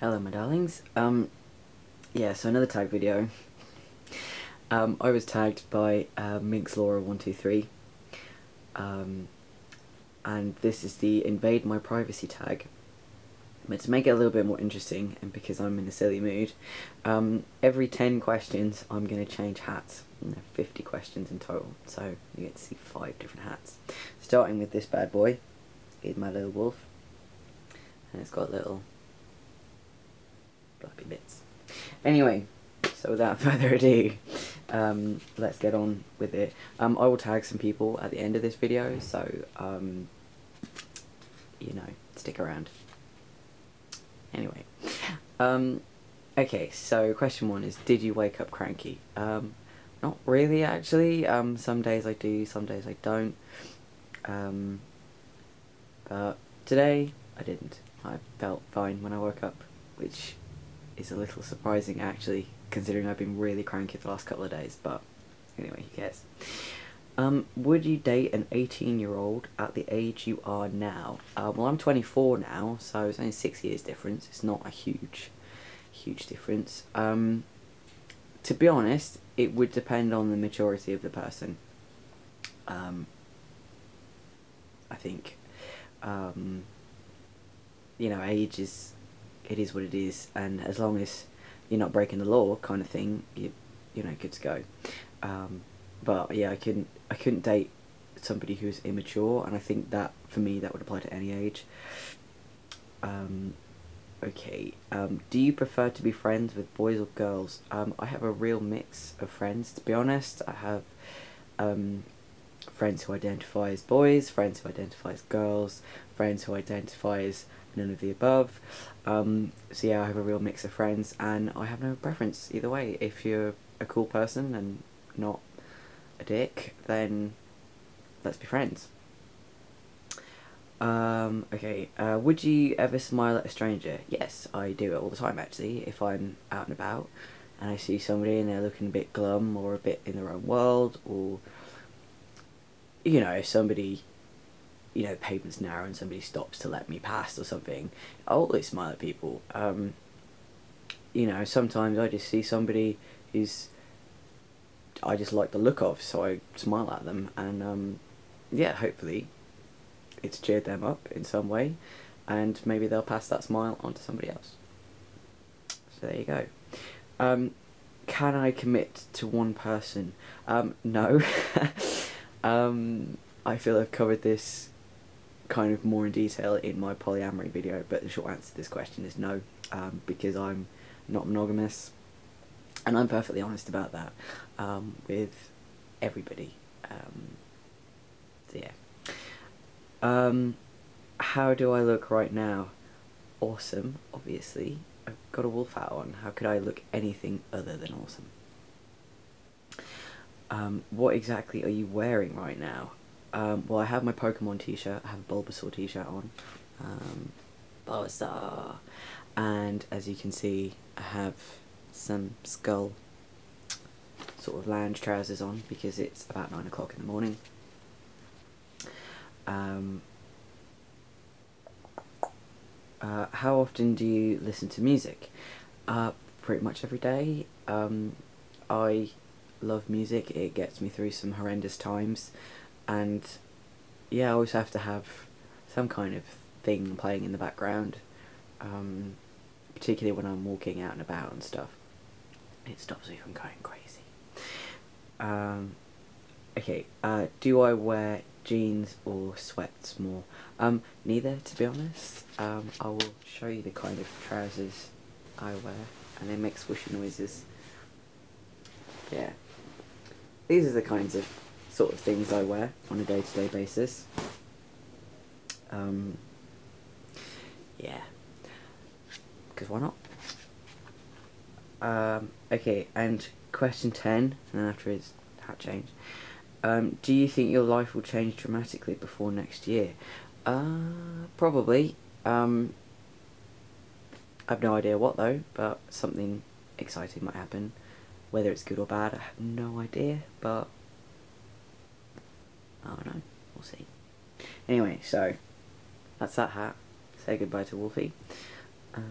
Hello my darlings. Yeah, so another tag video. I was tagged by MinxLaura123, and this is the Invade My Privacy Tag. But to make it a little bit more interesting, and because I'm in a silly mood, every 10 questions I'm going to change hats. And there are 50 questions in total, so you get to see 5 different hats. Starting with this bad boy, here's my little wolf, and it's got little fluffy bits. Anyway, so without further ado, let's get on with it. I will tag some people at the end of this video, so you know, stick around. Anyway, okay, so question 1 is, did you wake up cranky? Not really, actually. Some days I do, some days I don't. But today I didn't. I felt fine when I woke up, which is a little surprising actually, considering I've been really cranky the last couple of days, but anyway, who cares. Would you date an 18-year-old at the age you are now? Well, I'm 24 now, so it's only 6 years difference. It's not a huge difference. To be honest, it would depend on the maturity of the person. I think, you know, age is, it is what it is, and as long as you're not breaking the law, kind of thing, you know, good to go. But yeah, I couldn't date somebody who's immature, and I think that for me that would apply to any age. Okay, do you prefer to be friends with boys or girls? I have a real mix of friends, to be honest. I have friends who identify as boys, friends who identify as girls, friends who identify as none of the above. So yeah, I have a real mix of friends, and I have no preference either way. If you're a cool person and not a dick, then let's be friends. Okay, would you ever smile at a stranger? Yes, I do it all the time actually. If I'm out and about and I see somebody and they're looking a bit glum or a bit in their own world, or, you know, if somebody, you know, pavement's narrow and somebody stops to let me pass or something, I'll always smile at people. You know, sometimes I just see somebody who's, I just like the look of, so I smile at them, and yeah, hopefully it's cheered them up in some way, and maybe they'll pass that smile on to somebody else. So there you go. Can I commit to one person? No. I feel I've covered this kind of more in detail in my polyamory video, but the short answer to this question is no, because I'm not monogamous, and I'm perfectly honest about that with everybody. So yeah. How do I look right now? Awesome, obviously. I've got a wolf hat on. How could I look anything other than awesome? What exactly are you wearing right now? Well, I have my Pokemon t-shirt. I have a Bulbasaur t-shirt on. Bulbasaur. And as you can see, I have some skull sort of lounge trousers on because it's about 9 o'clock in the morning. How often do you listen to music? Pretty much every day. I love music. It gets me through some horrendous times, and yeah, I always have to have some kind of thing playing in the background, particularly when I'm walking out and about and stuff. It stops me from going crazy. Okay, do I wear jeans or sweats more? Neither, to be honest. I will show you the kind of trousers I wear, and they make swooshy noises. Yeah. These are the kinds of sort of things I wear on a day-to-day basis. Yeah. Because why not? Okay, and question 10, and then after his hat change. Do you think your life will change dramatically before next year? Probably. I have no idea what though, but something exciting might happen. Whether it's good or bad, I have no idea, but I don't know, we'll see. Anyway, so that's that hat. Say goodbye to Wolfie. I'll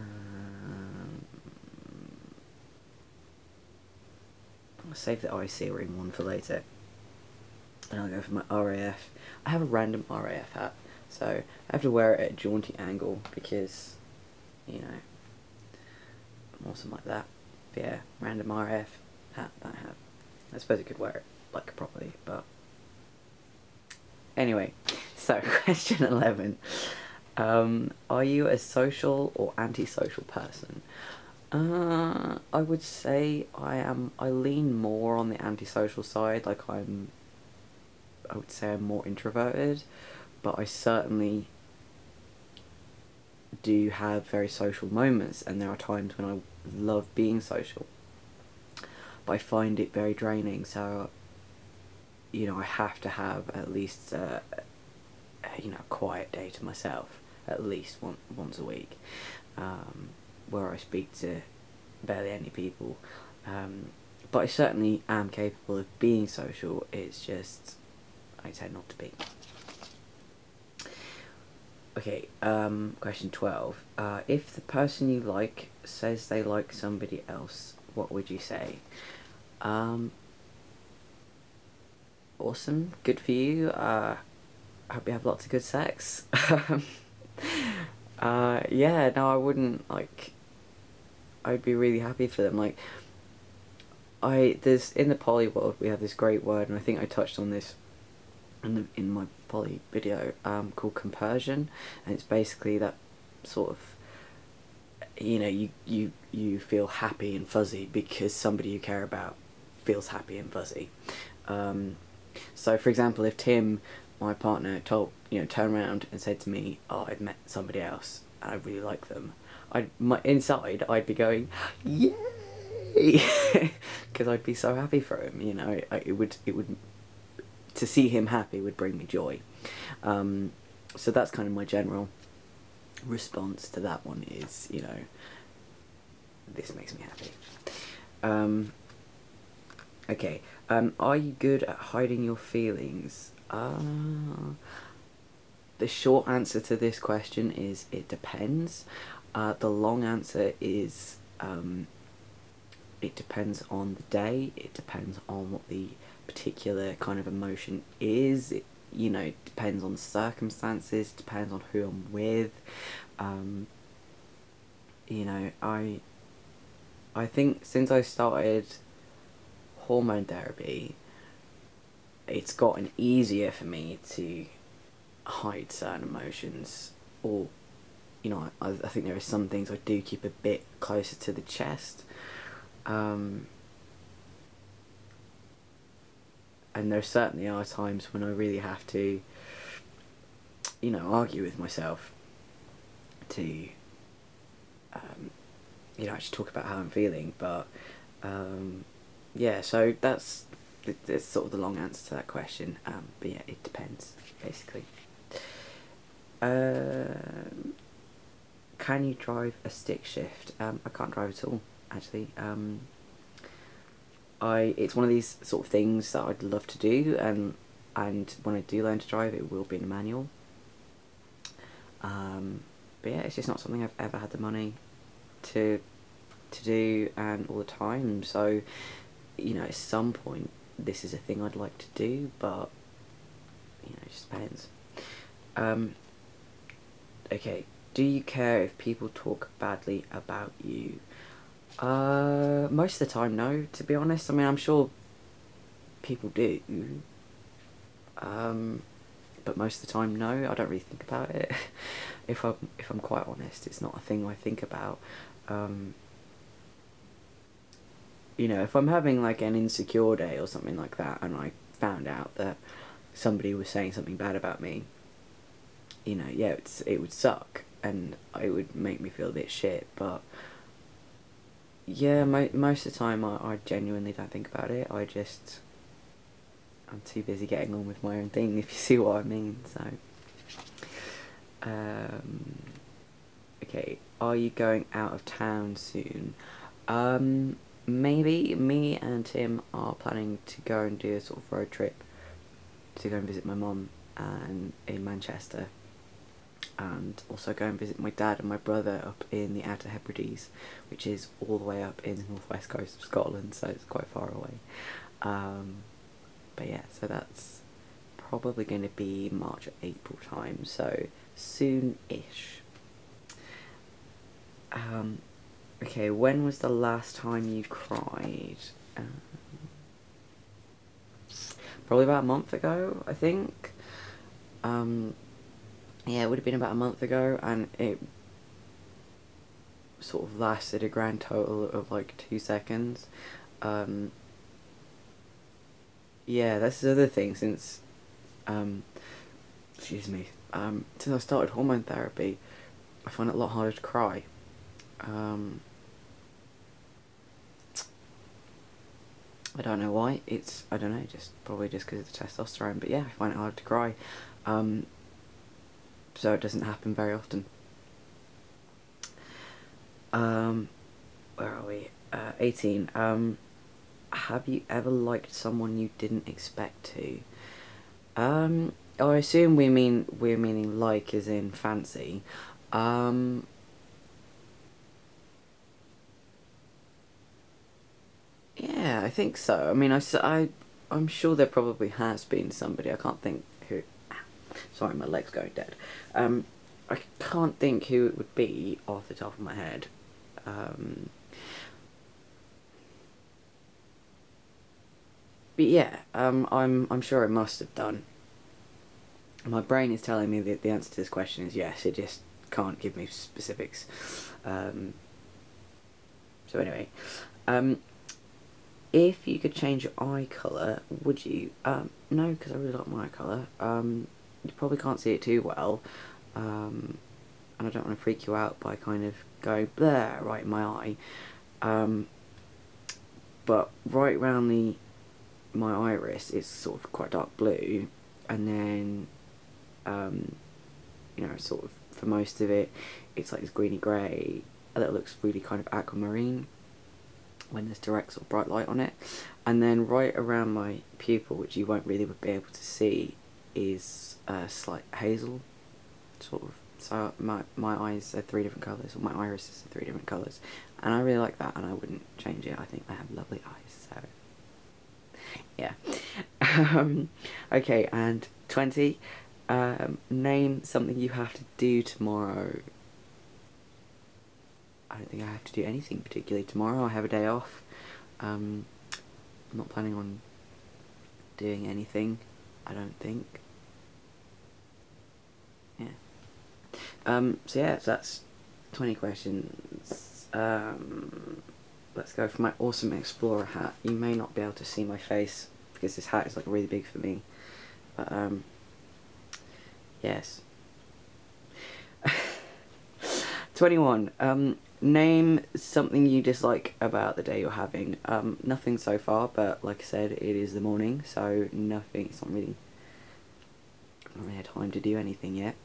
save the IC ring one for later. And I'll go for my RAF. I have a random RAF hat, so I have to wear it at a jaunty angle because, you know, I'm awesome like that. But yeah, random RAF hat that I have. I suppose I could wear it like properly, but anyway. So question 11: are you a social or antisocial person? I would say I am. I lean more on the antisocial side. Like I would say I'm more introverted, but I certainly do have very social moments, and there are times when I love being social. But I find it very draining, so, you know, I have to have at least, you know, a quiet day to myself, at least once a week, where I speak to barely any people. But I certainly am capable of being social, it's just I tend not to be. Okay, question 12. If the person you like says they like somebody else, what would you say? Awesome, good for you. I hope you have lots of good sex. Yeah, no, I wouldn't, like, I'd be really happy for them. Like, there's, in the poly world, we have this great word, and I think I touched on this in my poly video, called compersion, and it's basically that sort of, you know, you feel happy and fuzzy because somebody you care about feels happy and fuzzy. So for example, if Tim, my partner, turned around and said to me, "Oh, I'd met somebody else and I really like them," inside I'd be going, "Yay!" because I'd be so happy for him. You know, it would to see him happy would bring me joy. So that's kind of my general response to that one, is, you know, this makes me happy. Okay, are you good at hiding your feelings? The short answer to this question is it depends. The long answer is it depends on the day, it depends on what the particular kind of emotion is, it depends on the circumstances, depends on who I'm with. I think since I started hormone therapy, it's gotten easier for me to hide certain emotions, or I think there are some things I do keep a bit closer to the chest, and there certainly are times when I really have to argue with myself to actually talk about how I'm feeling. But yeah, so that's sort of the long answer to that question. But yeah, it depends, basically. Can you drive a stick shift? I can't drive at all, actually. It's one of these sort of things that I'd love to do, and when I do learn to drive, it will be in a manual. But yeah, it's just not something I've ever had the money to do, and all the time. So, at some point, this is a thing I'd like to do, but it just depends. Okay, do you care if people talk badly about you? Most of the time, no, to be honest. I mean, I'm sure people do. But most of the time, no, I don't really think about it. If I'm quite honest, it's not a thing I think about. If I'm having like an insecure day or something like that, and I found out that somebody was saying something bad about me, yeah, it would suck, and it would make me feel a bit shit, but yeah, most of the time I genuinely don't think about it. I'm too busy getting on with my own thing, if you see what I mean. So, okay, are you going out of town soon? Maybe. Me and Tim are planning to go and do a sort of road trip to go and visit my mum in Manchester. and also go and visit my dad and my brother up in the Outer Hebrides, which is all the way up in the northwest coast of Scotland, so it's quite far away. But yeah, so that's probably going to be March or April time, so soon-ish. Okay, when was the last time you cried? Probably about a month ago, I think. Yeah, it would have been about a month ago, and it sort of lasted a grand total of like 2 seconds. Yeah, that's the other thing, since excuse me, since I started hormone therapy, I find it a lot harder to cry. I don't know why. I don't know, probably just because of the testosterone. But yeah, I find it hard to cry. So it doesn't happen very often. Where are we? 18. Have you ever liked someone you didn't expect to? I assume we're meaning like as in fancy. Yeah, I think so. I mean, I'm sure there probably has been somebody. I can't think who. Sorry, my leg's going dead. I can't think who it would be off the top of my head. But yeah, I'm sure it must have done. My brain is telling me that the answer to this question is yes. It just can't give me specifics. So anyway, if you could change your eye colour, would you? No, because I really like my eye colour. You probably can't see it too well, and I don't want to freak you out by kind of going there right in my eye. But right around my iris, it's sort of quite dark blue, and then you know, sort of for most of it, it's like this greeny grey, and it looks really kind of aquamarine when there's direct sort of bright light on it. And then right around my pupil, which you won't really be able to see, is slight hazel, sort of. So my eyes are 3 different colours, or my irises are 3 different colours, and I really like that, and I wouldn't change it. I think I have lovely eyes, so yeah. Okay, and 20. Name something you have to do tomorrow. I don't think I have to do anything particularly tomorrow. I have a day off. I'm not planning on doing anything, I don't think. Yeah. So yeah, so that's 20 questions. Let's go for my awesome explorer hat. You may not be able to see my face because this hat is like really big for me, but yes. 21. Name something you dislike about the day you're having. Nothing so far, but like I said, it is the morning, so nothing. It's not really had time to do anything yet.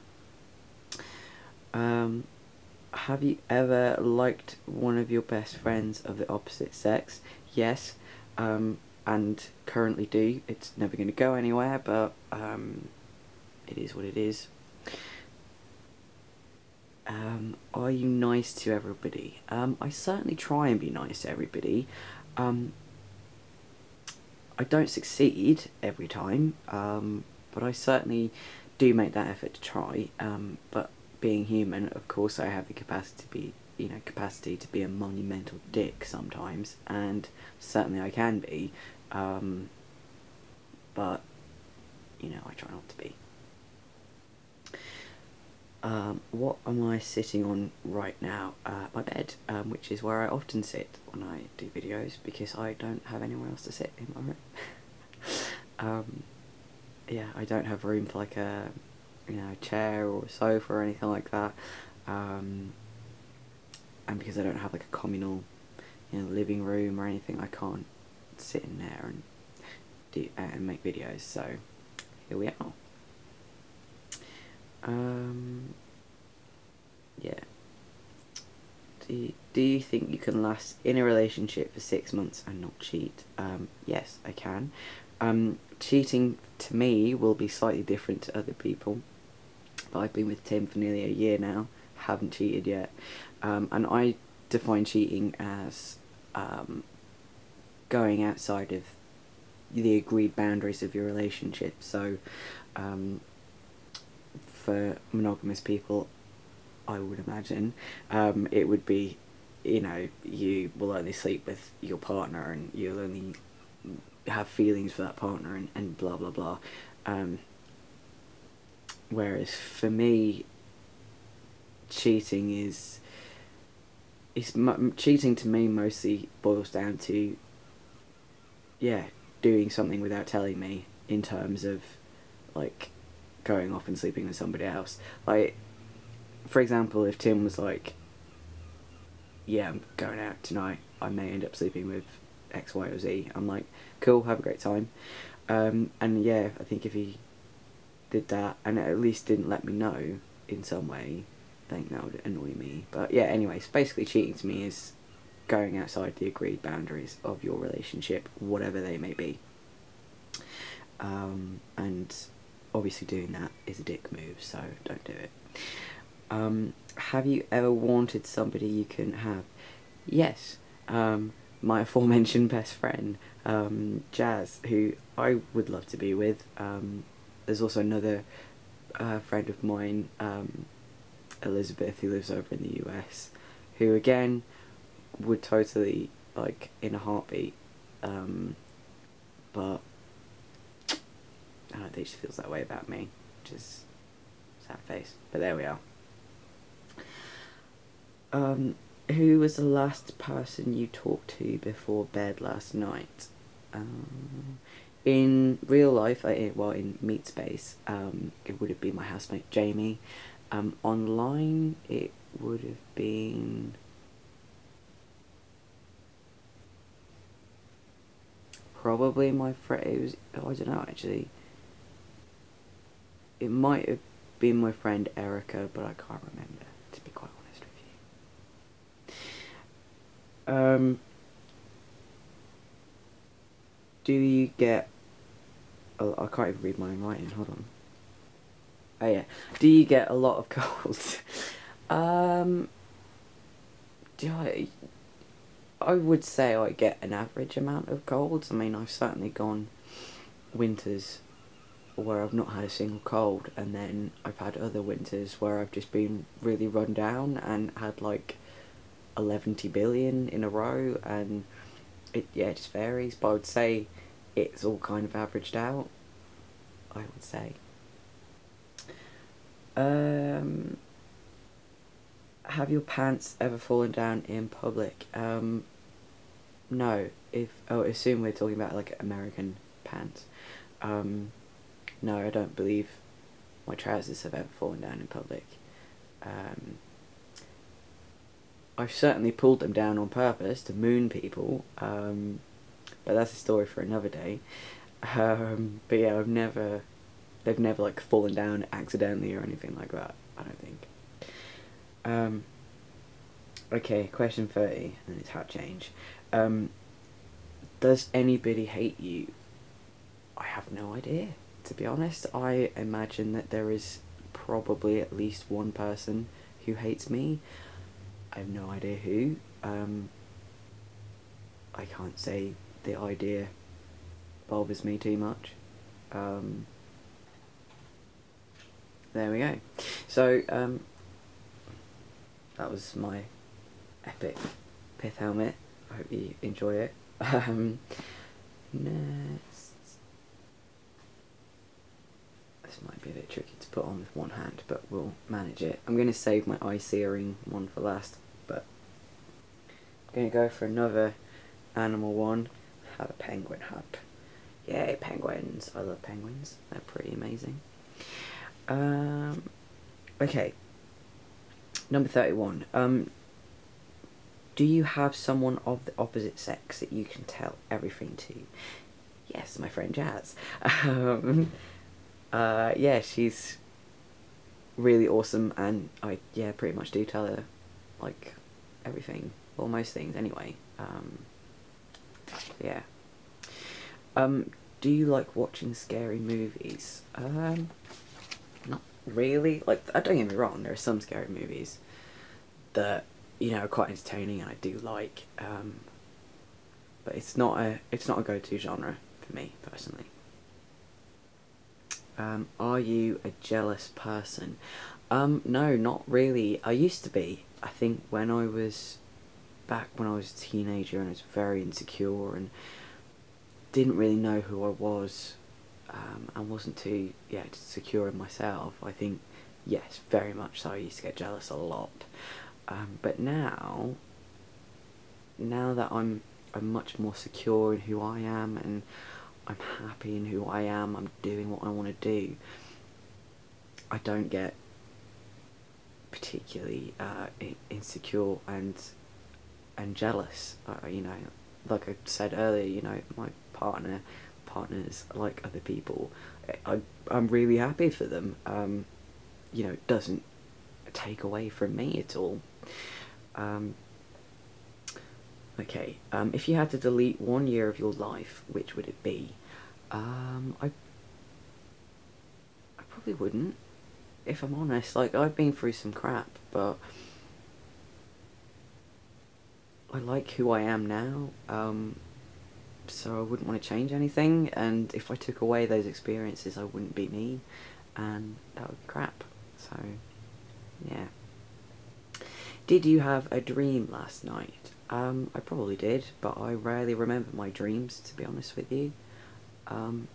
Have you ever liked one of your best friends of the opposite sex? Yes, and currently do. It's never going to go anywhere, but it is what it is. Are you nice to everybody? I certainly try and be nice to everybody. I don't succeed every time, but I certainly do make that effort to try. But being human, of course, I have the capacity to be a monumental dick sometimes, and certainly I can be. But you know, I try not to be. What am I sitting on right now? My bed, which is where I often sit when I do videos, because I don't have anywhere else to sit in my room. Yeah, I don't have room for like a chair or a sofa or anything like that, and because I don't have like a communal living room or anything, I can't sit in there and make videos, so here we are. Yeah. Do you think you can last in a relationship for 6 months and not cheat? Yes, I can. Cheating to me will be slightly different to other people. but I've been with Tim for nearly a year now, haven't cheated yet. And I define cheating as going outside of the agreed boundaries of your relationship. So for monogamous people, I would imagine it would be, you know, you will only sleep with your partner and you'll only have feelings for that partner and blah blah blah. Whereas for me, cheating cheating to me mostly boils down to, yeah, doing something without telling me, in terms of like going off and sleeping with somebody else. Like, for example, if Tim was like, yeah, I'm going out tonight, I may end up sleeping with X, Y, or Z, I'm like, cool, have a great time. And yeah, I think if he did that and at least didn't let me know in some way, I think that would annoy me. But yeah, anyways, basically cheating to me is going outside the agreed boundaries of your relationship, whatever they may be. And obviously doing that is a dick move, so don't do it. Have you ever wanted somebody you couldn't have? Yes. My aforementioned best friend, Jazz, who I would love to be with. There's also another friend of mine, Elizabeth, who lives over in the US, who again would totally, like, in a heartbeat, but I don't think she feels that way about me, which is sad face, but there we are. Who was the last person you talked to before bed last night? In real life, well, in Meet Space, it would have been my housemate Jamie. Online, it would have been probably my friend. It was, oh, I don't know actually. It might have been my friend Erica, but I can't remember, to be quite honest with you. Do you get... Oh, I can't even read my own writing, hold on. Oh yeah. Do you get a lot of colds? I would say I get an average amount of colds. I mean, I've certainly gone winters where I've not had a single cold, and then I've had other winters where I've just been really run down and had like 11 billion in a row, and it just varies, but I would say it's all kind of averaged out, I would say. Have your pants ever fallen down in public? No. Assume we're talking about like American pants. No, I don't believe my trousers have ever fallen down in public. I've certainly pulled them down on purpose to moon people, but that's a story for another day. But yeah, they've never like fallen down accidentally or anything like that, I don't think. Okay, question 30, and it's hat change. Does anybody hate you? I have no idea, to be honest. I imagine that there is probably at least one person who hates me. I have no idea who. I can't say the idea bothers me too much. There we go. So, that was my epic pith helmet. I hope you enjoy it. Next. This might be a bit tricky to put on with one hand, but we'll manage it. I'm going to save my eye searing one for last, but I'm going to go for another animal one. Have a penguin hut. Yay, penguins. I love penguins. They're pretty amazing. Okay. Number 31. Do you have someone of the opposite sex that you can tell everything to? Yes, my friend Jazz. Yeah, she's really awesome, and I pretty much do tell her like everything, well, most things anyway. Yeah. Do you like watching scary movies? Not really. Like, don't get me wrong, there are some scary movies that, you know, are quite entertaining and I do like, but it's not a go-to genre for me personally. Are you a jealous person? No, not really. I used to be. I think back when I was a teenager and I was very insecure and didn't really know who I was, and wasn't too secure in myself. I think, yes, very much so. I used to get jealous a lot, but now that I'm much more secure in who I am and I'm happy in who I am, I'm doing what I want to do, I don't get particularly insecure and jealous. You know, like I said earlier, you know, my partners like other people. I'm really happy for them. You know, it doesn't take away from me at all. Um, okay, if you had to delete 1 year of your life, which would it be? I probably wouldn't, if I'm honest. Like, I've been through some crap, but I like who I am now, so I wouldn't want to change anything, and if I took away those experiences, I wouldn't be me, and that would be crap. So, yeah. Did you have a dream last night? I probably did, but I rarely remember my dreams, to be honest with you. Um,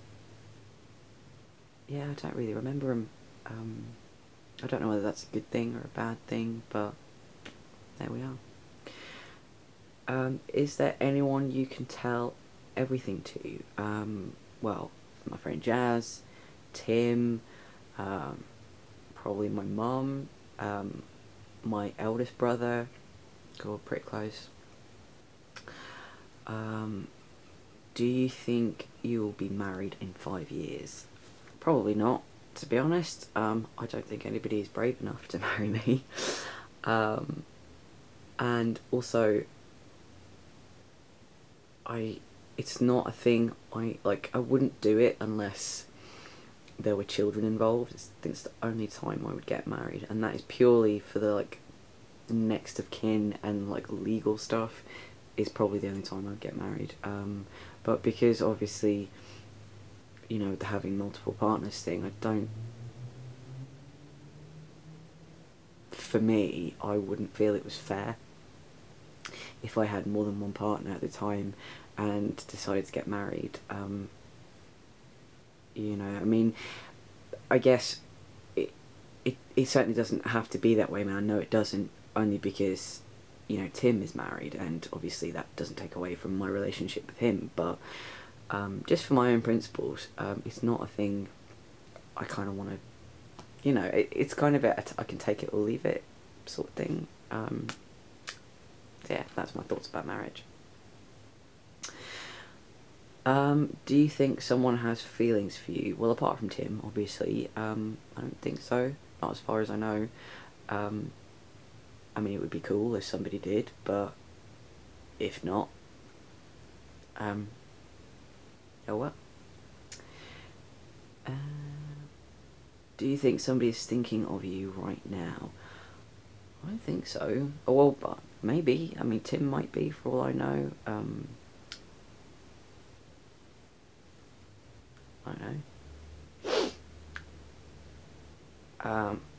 yeah, I don't really remember them. I don't know whether that's a good thing or a bad thing, but there we are. Is there anyone you can tell everything to? Well, my friend Jazz, Tim, um, probably my mum, my eldest brother, we're pretty close. Do you think you will be married in 5 years? Probably not, to be honest. I don't think anybody is brave enough to marry me. And also, it's not a thing I wouldn't do it unless there were children involved. I think it's the only time I would get married, and that is purely for the next of kin and legal stuff is probably the only time I'd get married. But because obviously, you know, the having multiple partners thing, for me, I wouldn't feel it was fair if I had more than one partner at the time and decided to get married. You know, I mean, I guess it certainly doesn't have to be that way, man. I know it doesn't, only because, you know, Tim is married, and obviously that doesn't take away from my relationship with him, but just for my own principles, it's not a thing I kind of want to, you know, it's kind of I can take it or leave it sort of thing. Yeah, that's my thoughts about marriage. Do you think someone has feelings for you? Well, apart from Tim, obviously, I don't think so. Not as far as I know. I mean, it would be cool if somebody did, but if not, oh well. Uh, do you think somebody is thinking of you right now? I don't think so. Oh, well, but maybe. I mean, Tim might be, for all I know. I don't know.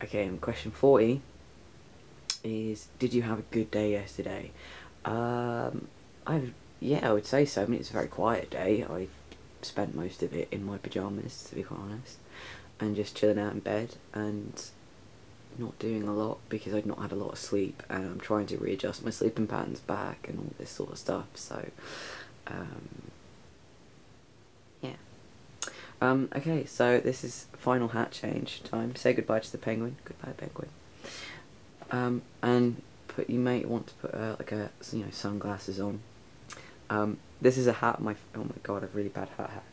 Okay, and question 40 is, did you have a good day yesterday? Yeah, I would say so. I mean, it's a very quiet day. I spent most of it in my pyjamas, to be quite honest, and just chilling out in bed and not doing a lot because I'd not had a lot of sleep, and I'm trying to readjust my sleeping patterns back and all this sort of stuff. So, yeah. Okay, so this is final hat change time. Say goodbye to the penguin. Goodbye, penguin. And you may want to put sunglasses on. This is a hat oh my god, a really bad hat.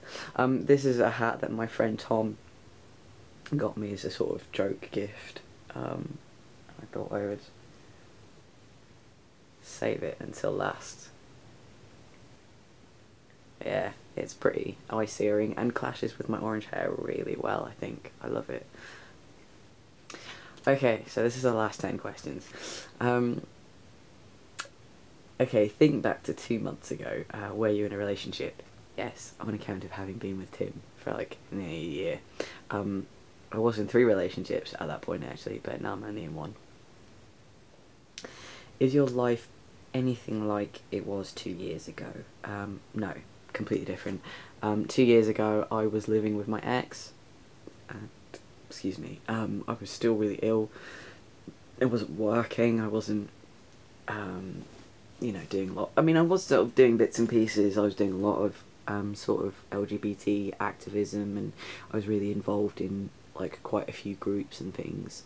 This is a hat that my friend Tom got me as a sort of joke gift. I thought I would save it until last. Yeah, it's pretty eye-searing and clashes with my orange hair really well, I think. I love it. Okay, so this is the last 10 questions. Okay, think back to 2 months ago. Were you in a relationship? Yes, on account of having been with Tim for like nearly a year. I was in 3 relationships at that point actually, but now I'm only in 1. Is your life anything like it was 2 years ago? No, completely different. 2 years ago I was living with my ex. Excuse me. I was still really ill. I wasn't working. I wasn't, doing a lot. I mean, I was sort of doing bits and pieces. I was doing a lot of sort of LGBT activism, and I was really involved in like quite a few groups and things.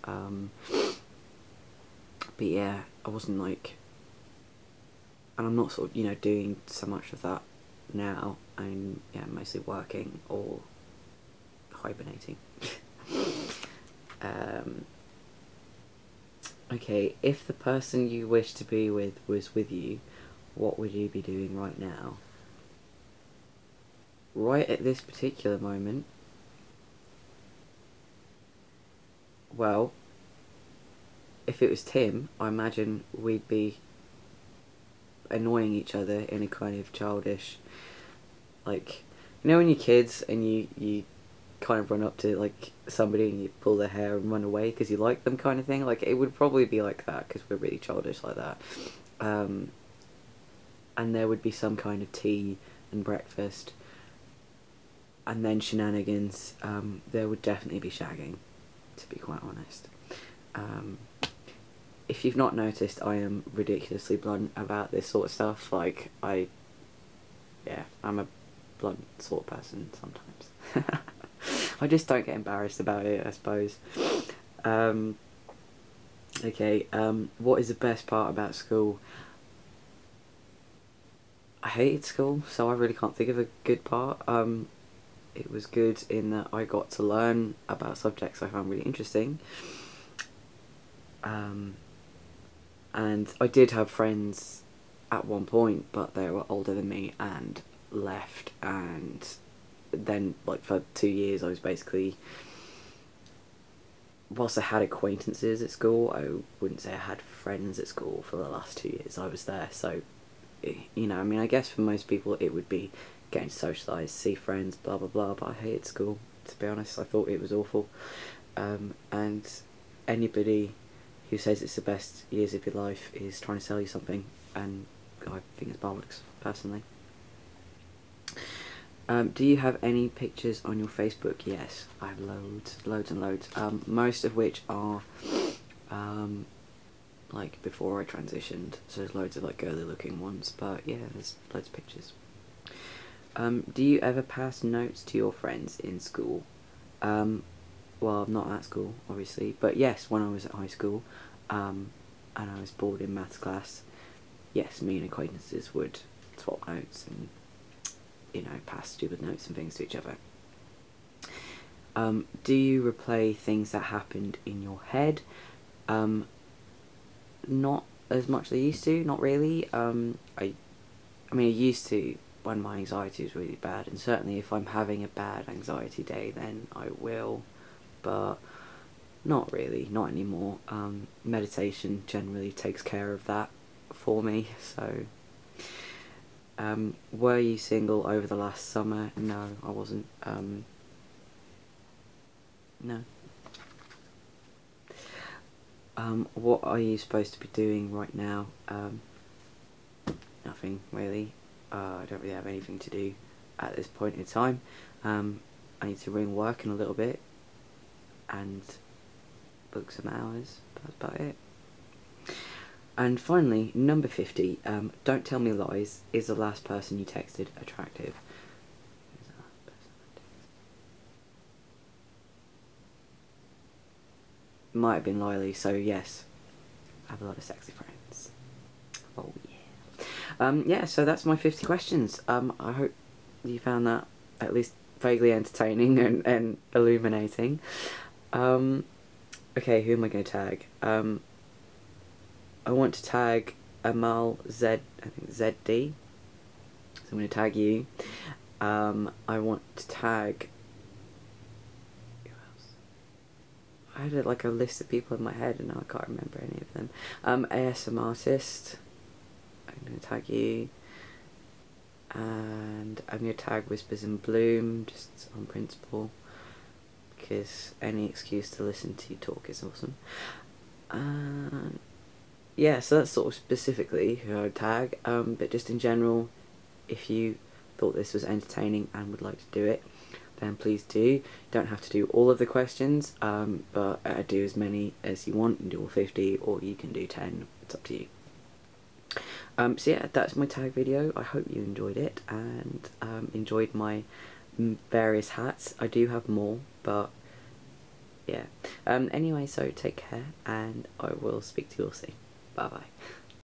But yeah, I wasn't like, and I'm not sort of doing so much of that now. I'm mostly working or hibernating. Okay, if the person you wish to be with was with you, what would you be doing right now? Right at this particular moment, well, if it was Tim, I imagine we'd be annoying each other in a kind of childish, like, when you're kids and you kind of run up to like somebody and you pull their hair and run away because you like them, kind of thing. Like, it would probably be like that because we're really childish like that. And there would be some kind of tea and breakfast, and then shenanigans. There would definitely be shagging, to be quite honest. If you've not noticed, I am ridiculously blunt about this sort of stuff. Like, I'm a blunt sort of person sometimes. I just don't get embarrassed about it, I suppose. Okay, what is the best part about school? I hated school, so I really can't think of a good part. It was good in that I got to learn about subjects I found really interesting. And I did have friends at one point, but they were older than me and left, and then like for 2 years I was basically, whilst I had acquaintances at school, I wouldn't say I had friends at school for the last 2 years I was there. So, I mean, I guess for most people it would be getting to socialise, see friends, blah blah blah, but I hated school, to be honest. I thought it was awful. And anybody who says it's the best years of your life is trying to sell you something, and I think it's bollocks, personally. Do you have any pictures on your Facebook? Yes, I have loads and loads. Most of which are like before I transitioned, so there's loads of like girly looking ones, but yeah, there's loads of pictures. Do you ever pass notes to your friends in school? Well, not at school, obviously, but yes, when I was at high school, and I was bored in maths class, yes, me and acquaintances would swap notes and, pass stupid notes and things to each other. Do you replay things that happened in your head? Not as much as I used to, not really. I used to when my anxiety was really bad, and certainly if I'm having a bad anxiety day, then I will, but not really, not anymore. Meditation generally takes care of that for me, so... were you single over the last summer? No, I wasn't. No. What are you supposed to be doing right now? Nothing, really. I don't really have anything to do at this point in time. I need to ring work in a little bit and book some hours, but that's about it. And finally, number 50, don't tell me lies. Is the last person you texted attractive? Might have been Lily, so yes. I have a lot of sexy friends. Oh yeah. Yeah, so that's my 50 questions. I hope you found that at least vaguely entertaining and illuminating. Okay, who am I going to tag? I want to tag Amal Z, I think ZD. So I'm going to tag you. I want to tag... Who else? I had like a list of people in my head and now I can't remember any of them. ASM artist, I'm going to tag you, and I'm going to tag Whispers in Bloom, just on principle, because any excuse to listen to you talk is awesome. Yeah, so that's sort of specifically who I would tag, but just in general, if you thought this was entertaining and would like to do it, then please do. You don't have to do all of the questions, but do as many as you want. You can do all 50 or you can do 10, it's up to you. So yeah, that's my tag video. I hope you enjoyed it and enjoyed my various hats. I do have more, but yeah. Anyway, so take care and I will speak to you all soon. Bye bye.